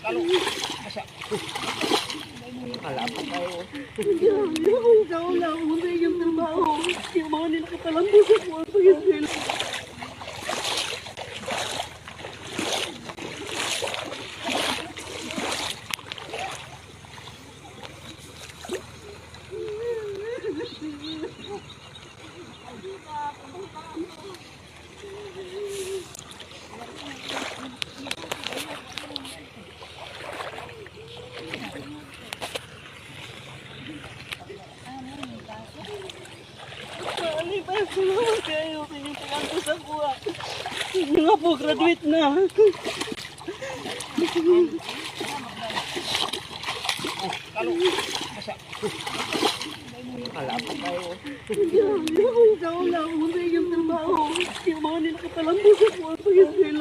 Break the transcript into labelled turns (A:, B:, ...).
A: Kalo. Asa. Alapit tayo.
B: Ikaw lang, hindi yung trabaho. Yung mga nilakatalambos ako ang pag-isil. Salamat kayo sa inyong pag-angkos ako. Nga po, graduate na.
A: Kalo. Asa. Alapit tayo.
B: Ikaw lang, hindi yung trabaho. Yung mga nilakatalambos ako ang pag-isil.